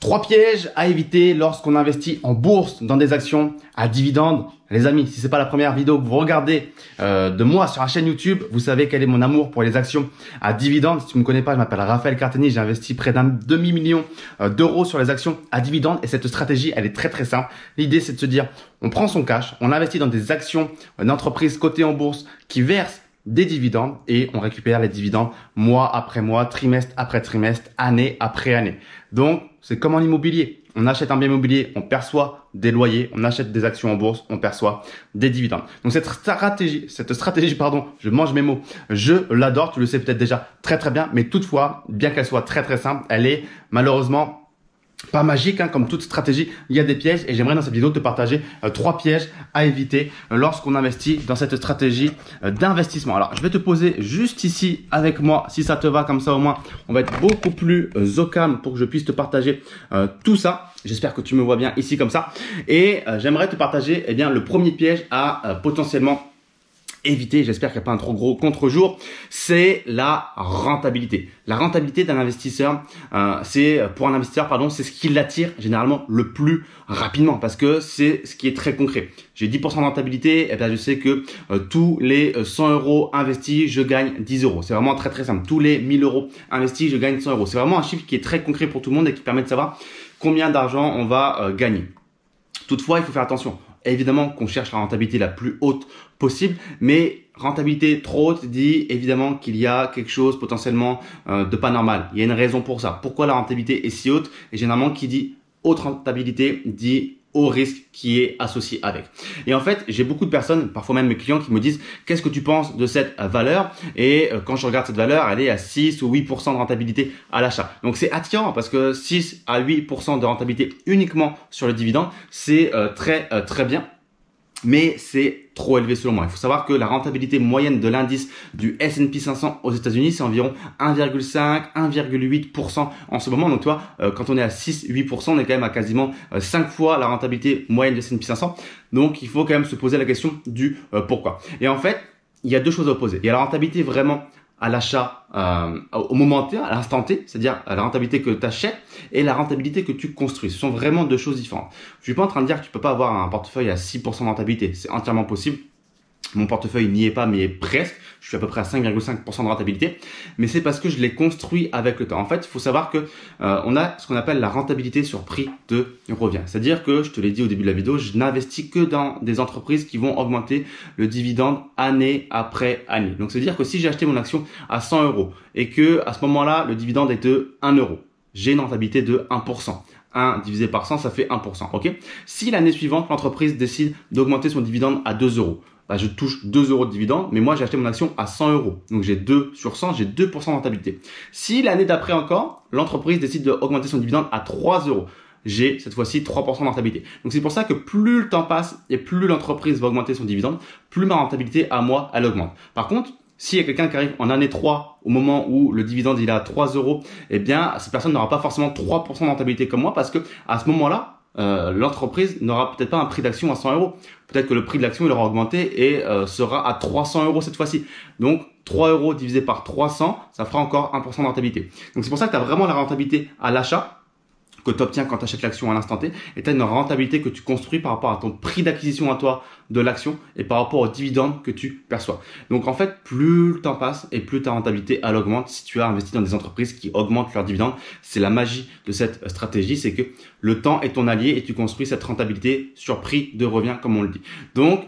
Trois pièges à éviter lorsqu'on investit en bourse dans des actions à dividendes. Les amis, si c'est pas la première vidéo que vous regardez de moi sur la chaîne YouTube, vous savez quel est mon amour pour les actions à dividendes. Si tu me connais pas, je m'appelle Raphaël Carteni. J'ai investi près d'un demi-million d'euros sur les actions à dividendes et cette stratégie, elle est très simple. L'idée, c'est de se dire, on prend son cash, on investit dans des actions d'entreprises cotées en bourse qui versent des dividendes et on récupère les dividendes mois après mois, trimestre après trimestre, année après année. Donc, c'est comme en immobilier. On achète un bien immobilier, on perçoit des loyers, on achète des actions en bourse, on perçoit des dividendes. Donc cette stratégie, je mange mes mots, je l'adore, tu le sais peut-être déjà très bien, mais toutefois, bien qu'elle soit très simple, elle est malheureusement pas magique, hein, comme toute stratégie, il y a des pièges et j'aimerais dans cette vidéo te partager trois pièges à éviter lorsqu'on investit dans cette stratégie d'investissement. Alors, je vais te poser juste ici avec moi, si ça te va, comme ça au moins, on va être beaucoup plus au calme pour que je puisse te partager tout ça. J'espère que tu me vois bien ici comme ça et j'aimerais te partager le premier piège à potentiellement éviter, j'espère qu'il n'y a pas un trop gros contre-jour, c'est la rentabilité. La rentabilité d'un investisseur, c'est ce qui l'attire généralement le plus rapidement parce que c'est ce qui est très concret. J'ai 10% de rentabilité, et bien je sais que tous les 100 euros investis, je gagne 10 euros. C'est vraiment très simple. Tous les 1000 euros investis, je gagne 100 euros. C'est vraiment un chiffre qui est très concret pour tout le monde et qui permet de savoir combien d'argent on va gagner. Toutefois, il faut faire attention. Évidemment qu'on cherche la rentabilité la plus haute possible, mais rentabilité trop haute dit évidemment qu'il y a quelque chose potentiellement de pas normal. Il y a une raison pour ça. Pourquoi la rentabilité est si haute? Et généralement, qui dit haute rentabilité dit au risque qui est associé avec. Et en fait, j'ai beaucoup de personnes, parfois même mes clients, qui me disent qu'est-ce que tu penses de cette valeur? Et quand je regarde cette valeur, elle est à 6 ou 8% de rentabilité à l'achat. Donc c'est attirant parce que 6 à 8% de rentabilité uniquement sur le dividende, c'est très bien. Mais c'est trop élevé selon moi. Il faut savoir que la rentabilité moyenne de l'indice du S&P 500 aux États-Unis, c'est environ 1,5, 1,8% en ce moment. Donc, tu vois, quand on est à 6, 8%, on est quand même à quasiment 5 fois la rentabilité moyenne du S&P 500. Donc, il faut quand même se poser la question du pourquoi. Et en fait, il y a deux choses à opposer. Il y a la rentabilité vraiment à l'achat au moment T, à l'instant T, c'est-à-dire la rentabilité que tu achètes et la rentabilité que tu construis. Ce sont vraiment deux choses différentes. Je suis pas en train de dire que tu peux pas avoir un portefeuille à 6% de rentabilité. C'est entièrement possible. Mon portefeuille n'y est pas, mais presque. Je suis à peu près à 5,5% de rentabilité. Mais c'est parce que je l'ai construit avec le temps. En fait, il faut savoir que on a ce qu'on appelle la rentabilité sur prix de revient. C'est-à-dire que, je te l'ai dit au début de la vidéo, je n'investis que dans des entreprises qui vont augmenter le dividende année après année. Donc, c'est-à-dire que si j'ai acheté mon action à 100 euros et que à ce moment-là, le dividende est de 1 euro, j'ai une rentabilité de 1%. 1 divisé par 100, ça fait 1%. Ok. Si l'année suivante, l'entreprise décide d'augmenter son dividende à 2 euros, je touche 2 euros de dividende, mais moi j'ai acheté mon action à 100 euros. Donc j'ai 2 sur 100, j'ai 2% de rentabilité. Si l'année d'après encore, l'entreprise décide d'augmenter son dividende à 3 euros, j'ai cette fois-ci 3% de rentabilité. Donc c'est pour ça que plus le temps passe et plus l'entreprise va augmenter son dividende, plus ma rentabilité à moi, elle augmente. Par contre, s'il y a quelqu'un qui arrive en année 3, au moment où le dividende il est à 3 euros, eh bien, cette personne n'aura pas forcément 3% de rentabilité comme moi parce que à ce moment-là, l'entreprise n'aura peut-être pas un prix d'action à 100 euros. Peut-être que le prix de l'action il aura augmenté et sera à 300 euros cette fois-ci. Donc 3 euros divisé par 300, ça fera encore 1% de rentabilité. Donc c'est pour ça que tu as vraiment la rentabilité à l'achat que tu obtiens quand tu achètes l'action à l'instant T et tu as une rentabilité que tu construis par rapport à ton prix d'acquisition à toi de l'action et par rapport aux dividendes que tu perçois. Donc en fait, plus le temps passe et plus ta rentabilité elle augmente si tu as investi dans des entreprises qui augmentent leurs dividendes. C'est la magie de cette stratégie, c'est que le temps est ton allié et tu construis cette rentabilité sur prix de revient comme on le dit. Donc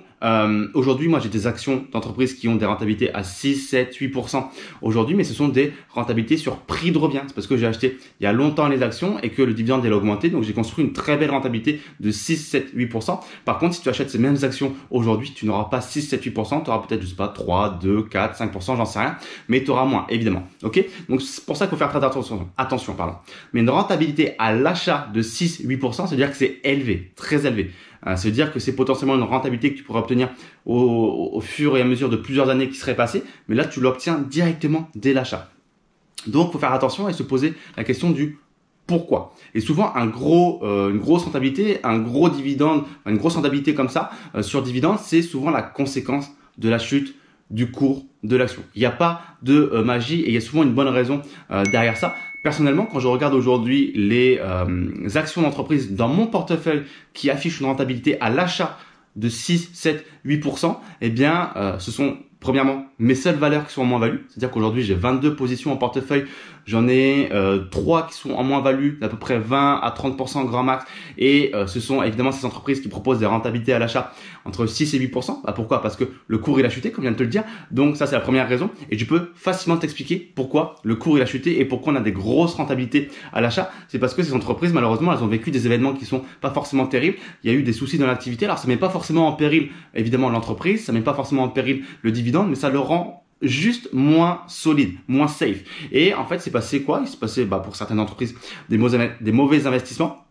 aujourd'hui, moi, j'ai des actions d'entreprises qui ont des rentabilités à 6, 7, 8% aujourd'hui, mais ce sont des rentabilités sur prix de revient. C'est parce que j'ai acheté il y a longtemps les actions et que le dividende, il a augmenté. Donc, j'ai construit une très belle rentabilité de 6, 7, 8%. Par contre, si tu achètes ces mêmes actions aujourd'hui, tu n'auras pas 6, 7, 8%. Tu auras peut-être, je sais pas, 3, 2, 4, 5%, j'en sais rien. Mais tu auras moins, évidemment. OK? Donc, c'est pour ça qu'il faut faire très attention, pardon. Mais une rentabilité à l'achat de 6, 8%, c'est-à-dire que c'est élevé, très élevé. C'est-à-dire que c'est potentiellement une rentabilité que tu pourrais obtenir au fur et à mesure de plusieurs années qui seraient passées, mais là tu l'obtiens directement dès l'achat. Donc il faut faire attention et se poser la question du pourquoi. Et souvent une grosse rentabilité, un gros dividende, une grosse rentabilité comme ça sur dividende, c'est souvent la conséquence de la chute du cours de l'action. Il n'y a pas de magie et il y a souvent une bonne raison derrière ça. Personnellement, quand je regarde aujourd'hui les actions d'entreprise dans mon portefeuille qui affichent une rentabilité à l'achat de 6, 7, 8%, eh bien, ce sont premièrement mes seules valeurs qui sont en moins-value. C'est-à-dire qu'aujourd'hui, j'ai 22 positions en portefeuille. J'en ai 3 qui sont en moins-value, d'à peu près 20 à 30% grand max. Et ce sont évidemment ces entreprises qui proposent des rentabilités à l'achat entre 6 et 8%. Bah, pourquoi? Parce que le cours il a chuté, comme je viens de te le dire. Donc ça, c'est la première raison. Et je peux facilement t'expliquer pourquoi le cours il a chuté et pourquoi on a des grosses rentabilités à l'achat. C'est parce que ces entreprises, malheureusement, elles ont vécu des événements qui sont pas forcément terribles. Il y a eu des soucis dans l'activité. Alors ça met pas forcément en péril, évidemment, l'entreprise. Ça met pas forcément en péril le dividende, mais ça le rend juste moins solide, moins safe. Et en fait, c'est passé quoi? Il s'est passé, pour certaines entreprises, des mauvais investissements,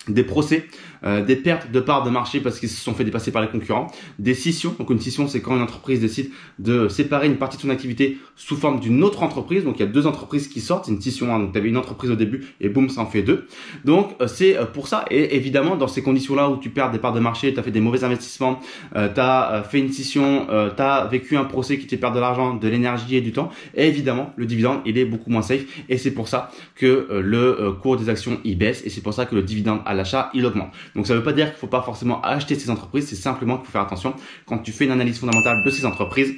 des procès, des pertes de parts de marché parce qu'ils se sont fait dépasser par les concurrents, des scissions. Donc une scission, c'est quand une entreprise décide de séparer une partie de son activité sous forme d'une autre entreprise. Donc il y a deux entreprises qui sortent, c'est une scission. Donc tu avais une entreprise au début et boum, ça en fait deux. Donc c'est pour ça. Et évidemment, dans ces conditions-là où tu perds des parts de marché, tu as fait des mauvais investissements, tu as fait une scission, tu as vécu un procès qui te fait perdre de l'argent, de l'énergie et du temps, et évidemment, le dividende, il est beaucoup moins safe. Et c'est pour ça que le cours des actions, il baisse. Et c'est pour ça que le dividende à l'achat, il augmente. Donc ça ne veut pas dire qu'il ne faut pas forcément acheter ces entreprises, c'est simplement qu'il faut faire attention. Quand tu fais une analyse fondamentale de ces entreprises,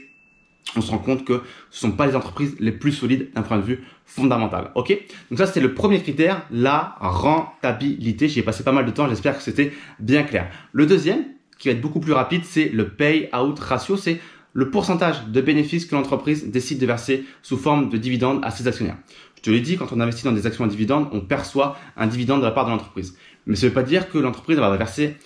on se rend compte que ce ne sont pas les entreprises les plus solides d'un point de vue fondamental. Ok? Donc ça, c'était le premier critère, la rentabilité. J'y ai passé pas mal de temps, j'espère que c'était bien clair. Le deuxième, qui va être beaucoup plus rapide, c'est le payout ratio. C'est le pourcentage de bénéfices que l'entreprise décide de verser sous forme de dividendes à ses actionnaires. Je te l'ai dit, quand on investit dans des actions à dividendes, on perçoit un dividende de la part de l'entreprise. Mais ça ne veut pas dire que l'entreprise va verser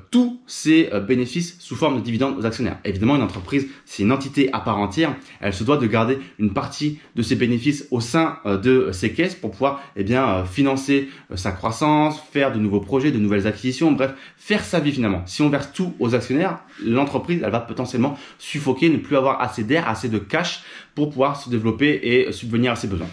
tous ses bénéfices sous forme de dividendes aux actionnaires. Évidemment, une entreprise, c'est une entité à part entière. Elle se doit de garder une partie de ses bénéfices au sein de ses caisses pour pouvoir financer sa croissance, faire de nouveaux projets, de nouvelles acquisitions, bref, faire sa vie finalement. Si on verse tout aux actionnaires, l'entreprise, elle va potentiellement suffoquer, ne plus avoir assez d'air, assez de cash pour pouvoir se développer et subvenir à ses besoins.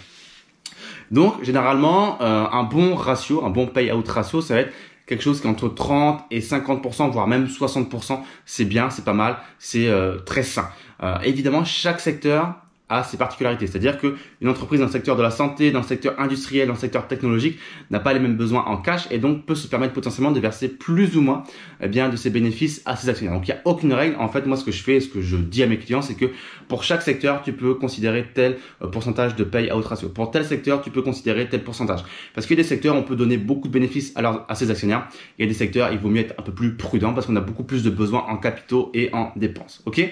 Donc, généralement, un bon ratio, un bon payout ratio, ça va être quelque chose qui est entre 30 et 50%, voire même 60%. C'est bien, c'est pas mal, c'est très sain. Évidemment, chaque secteur a ses particularités. C'est-à-dire qu'une entreprise dans le secteur de la santé, dans le secteur industriel, dans le secteur technologique n'a pas les mêmes besoins en cash et donc peut se permettre potentiellement de verser plus ou moins de ses bénéfices à ses actionnaires. Donc il n'y a aucune règle. En fait, moi ce que je fais, ce que je dis à mes clients, c'est que pour chaque secteur, tu peux considérer tel pourcentage de payout ratio. Pour tel secteur, tu peux considérer tel pourcentage. Parce qu'il y a des secteurs, on peut donner beaucoup de bénéfices à ses actionnaires. Il y a des secteurs, il vaut mieux être un peu plus prudent parce qu'on a beaucoup plus de besoins en capitaux et en dépenses. Ok ?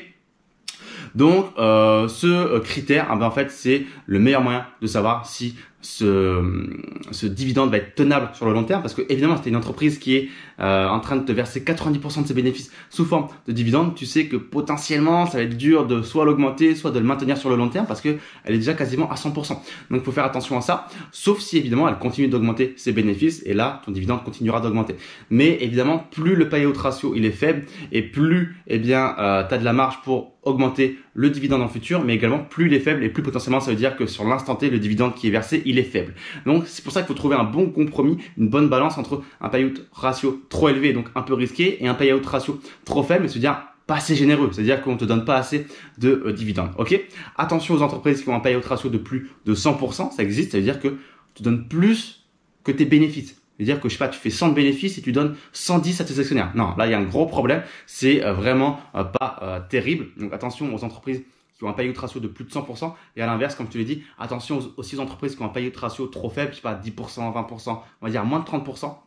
Donc, ce critère, en fait, c'est le meilleur moyen de savoir si ce dividende va être tenable sur le long terme, parce que évidemment, si tu es une entreprise qui est en train de te verser 90% de ses bénéfices sous forme de dividende, tu sais que potentiellement, ça va être dur de soit l'augmenter, soit de le maintenir sur le long terme, parce que elle est déjà quasiment à 100%. Donc, il faut faire attention à ça, sauf si évidemment, elle continue d'augmenter ses bénéfices, et là, ton dividende continuera d'augmenter. Mais évidemment, plus le payout ratio il est faible, et plus tu as de la marge pour augmenter le dividende en futur, mais également plus il est faible et plus potentiellement ça veut dire que sur l'instant T, le dividende qui est versé, il est faible. Donc c'est pour ça qu'il faut trouver un bon compromis, une bonne balance entre un payout ratio trop élevé, donc un peu risqué, et un payout ratio trop faible, mais se dire pas assez généreux, c'est-à-dire qu'on te donne pas assez de dividendes. Ok? Attention aux entreprises qui ont un payout ratio de plus de 100%, ça existe, ça veut dire que tu donnes plus que tes bénéfices. C'est-à-dire que, je sais pas, tu fais 100 de bénéfices et tu donnes 110 à tes actionnaires. Non, là, il y a un gros problème. C'est vraiment pas terrible. Donc, attention aux entreprises qui ont un payout ratio de plus de 100%. Et à l'inverse, comme je te l'ai dit, attention aussi aux entreprises qui ont un payout ratio trop faible, je sais pas, 10%, 20%, on va dire moins de 30%. Ça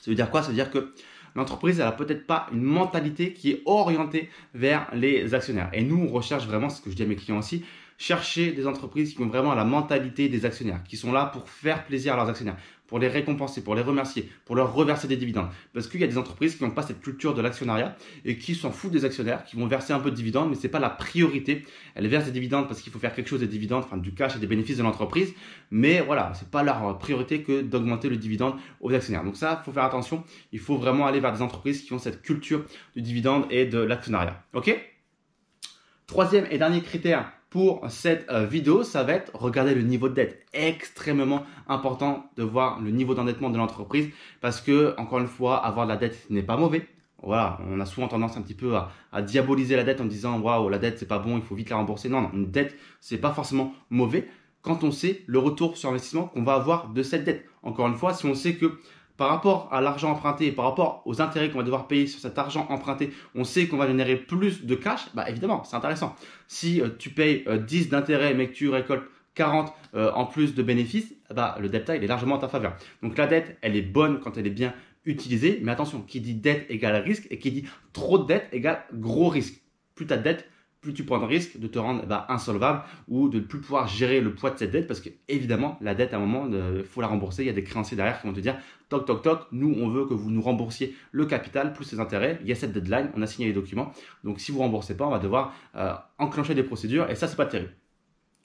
veut dire quoi? Ça veut dire que l'entreprise, elle a peut-être pas une mentalité qui est orientée vers les actionnaires. Et nous, on recherche vraiment, c'est ce que je dis à mes clients aussi, chercher des entreprises qui ont vraiment la mentalité des actionnaires, qui sont là pour faire plaisir à leurs actionnaires, pour les récompenser, pour les remercier, pour leur reverser des dividendes. Parce qu'il y a des entreprises qui n'ont pas cette culture de l'actionnariat et qui s'en foutent des actionnaires, qui vont verser un peu de dividendes, mais c'est pas la priorité. Elles versent des dividendes parce qu'il faut faire quelque chose des dividendes, enfin du cash et des bénéfices de l'entreprise. Mais voilà, c'est pas leur priorité que d'augmenter le dividende aux actionnaires. Donc ça, il faut faire attention. Il faut vraiment aller vers des entreprises qui ont cette culture du dividende et de l'actionnariat. Ok? Troisième et dernier critère pour cette vidéo, ça va être regarder le niveau de dette. Extrêmement important de voir le niveau d'endettement de l'entreprise parce que, encore une fois, avoir de la dette n'est pas mauvais. Voilà, on a souvent tendance un petit peu à diaboliser la dette en disant waouh, la dette c'est pas bon, il faut vite la rembourser. Non, une dette c'est pas forcément mauvais. quand on sait le retour sur investissement qu'on va avoir de cette dette. Encore une fois, si on sait que par rapport à l'argent emprunté et par rapport aux intérêts qu'on va devoir payer sur cet argent emprunté, on sait qu'on va générer plus de cash, bah évidemment, c'est intéressant. Si tu payes 10 d'intérêts mais que tu récoltes 40 en plus de bénéfices, bah le delta il est largement en ta faveur. Donc la dette, elle est bonne quand elle est bien utilisée, mais attention, qui dit dette égale risque et qui dit trop de dette égale gros risque. Plus tu as de dette, plus tu prends le risque de te rendre insolvable ou de ne plus pouvoir gérer le poids de cette dette parce que évidemment la dette à un moment il faut la rembourser, il y a des créanciers derrière qui vont te dire toc toc toc, nous on veut que vous nous remboursiez le capital plus les intérêts, il y a cette deadline, on a signé les documents, donc si vous ne remboursez pas on va devoir enclencher des procédures et ça c'est pas terrible.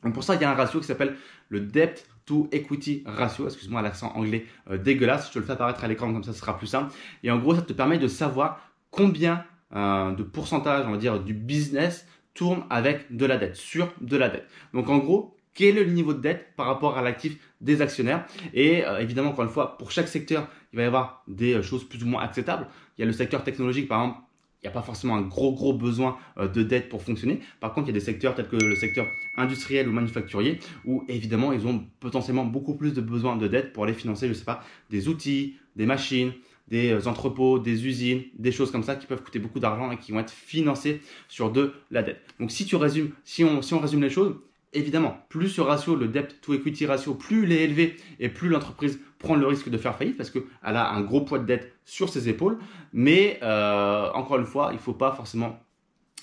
Donc pour ça il y a un ratio qui s'appelle le debt to equity ratio, excuse-moi l'accent anglais dégueulasse, je te le fais apparaître à l'écran comme ça ce sera plus simple et en gros ça te permet de savoir combien de pourcentage on va dire du business tourne avec de la dette, sur de la dette. Donc en gros, quel est le niveau de dette par rapport à l'actif des actionnaires? Et évidemment, encore une fois, pour chaque secteur, il va y avoir des choses plus ou moins acceptables. Il y a le secteur technologique, par exemple, il n'y a pas forcément un gros besoin de dette pour fonctionner. Par contre, il y a des secteurs tels que le secteur industriel ou manufacturier où évidemment, ils ont potentiellement beaucoup plus de besoin de dette pour aller financer, je sais pas, des outils, des machines, des entrepôts, des usines, des choses comme ça qui peuvent coûter beaucoup d'argent et qui vont être financées sur de la dette. Donc si on résume les choses, évidemment, plus ce ratio, le debt to equity ratio, plus il est élevé et plus l'entreprise prend le risque de faire faillite parce qu'elle a un gros poids de dette sur ses épaules. Mais encore une fois, il ne faut pas forcément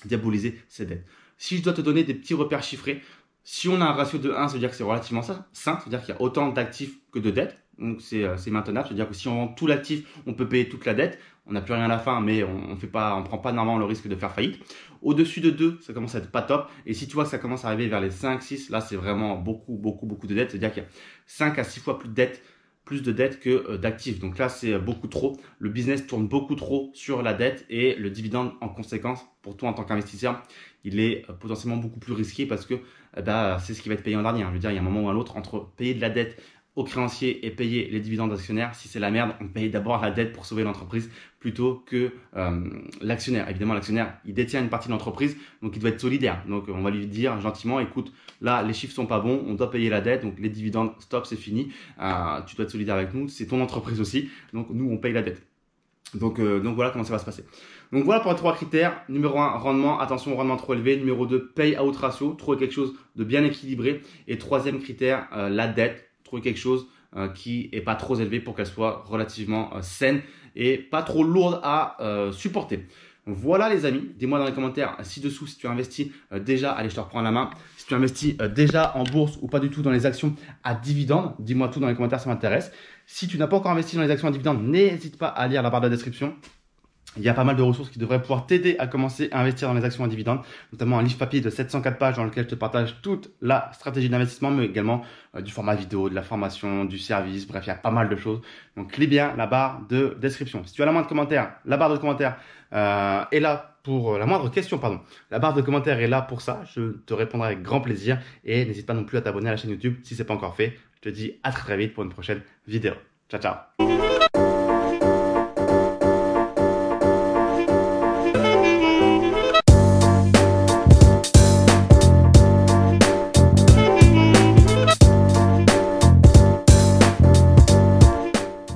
diaboliser ses dettes. Si je dois te donner des petits repères chiffrés, si on a un ratio de 1, ça veut dire que c'est relativement sain, ça veut dire qu'il y a autant d'actifs que de dettes. Donc c'est maintenable, c'est-à-dire que si on vend tout l'actif, on peut payer toute la dette. On n'a plus rien à la fin, mais on prend pas normalement le risque de faire faillite. Au-dessus de 2, ça commence à être pas top. Et si tu vois que ça commence à arriver vers les 5, 6, là c'est vraiment beaucoup de dettes. C'est-à-dire qu'il y a 5 à 6 fois plus de dettes que d'actifs. Donc là, c'est beaucoup trop. Le business tourne beaucoup trop sur la dette et le dividende en conséquence, pour toi en tant qu'investisseur, il est potentiellement beaucoup plus risqué parce que c'est ce qui va être payé en dernier. Je veux dire, il y a un moment ou un autre entre payer de la dette aux créanciers et payer les dividendes d'actionnaires. Si c'est la merde, on paye d'abord la dette pour sauver l'entreprise plutôt que l'actionnaire. Évidemment, l'actionnaire, il détient une partie de l'entreprise, donc il doit être solidaire. Donc, on va lui dire gentiment, écoute, là, les chiffres sont pas bons, on doit payer la dette, donc les dividendes, stop, c'est fini. Tu dois être solidaire avec nous, c'est ton entreprise aussi, donc nous, on paye la dette. Donc voilà comment ça va se passer. Donc voilà pour les 3 critères. Numéro 1, rendement, attention au rendement trop élevé. Numéro 2, pay-out ratio, trouver quelque chose de bien équilibré. Et 3e critère, la dette. Trouver quelque chose qui est pas trop élevé pour qu'elle soit relativement saine et pas trop lourde à supporter. Donc voilà les amis, dis-moi dans les commentaires ci-dessous si tu investis déjà, allez je te reprends la main, si tu investis déjà en bourse ou pas du tout dans les actions à dividendes, dis-moi tout dans les commentaires, ça m'intéresse. Si tu n'as pas encore investi dans les actions à dividendes, n'hésite pas à lire la barre de la description. Il y a pas mal de ressources qui devraient pouvoir t'aider à commencer à investir dans les actions à dividendes, notamment un livre papier de 704 pages dans lequel je te partage toute la stratégie d'investissement, mais également du format vidéo, de la formation, du service, bref, il y a pas mal de choses. Donc, clique bien la barre de description. Si tu as la moindre commentaire, la barre de commentaires est là pour la moindre question, pardon. La barre de commentaires est là pour ça. Je te répondrai avec grand plaisir et n'hésite pas non plus à t'abonner à la chaîne YouTube si c'est pas encore fait. Je te dis à très vite pour une prochaine vidéo. Ciao, ciao.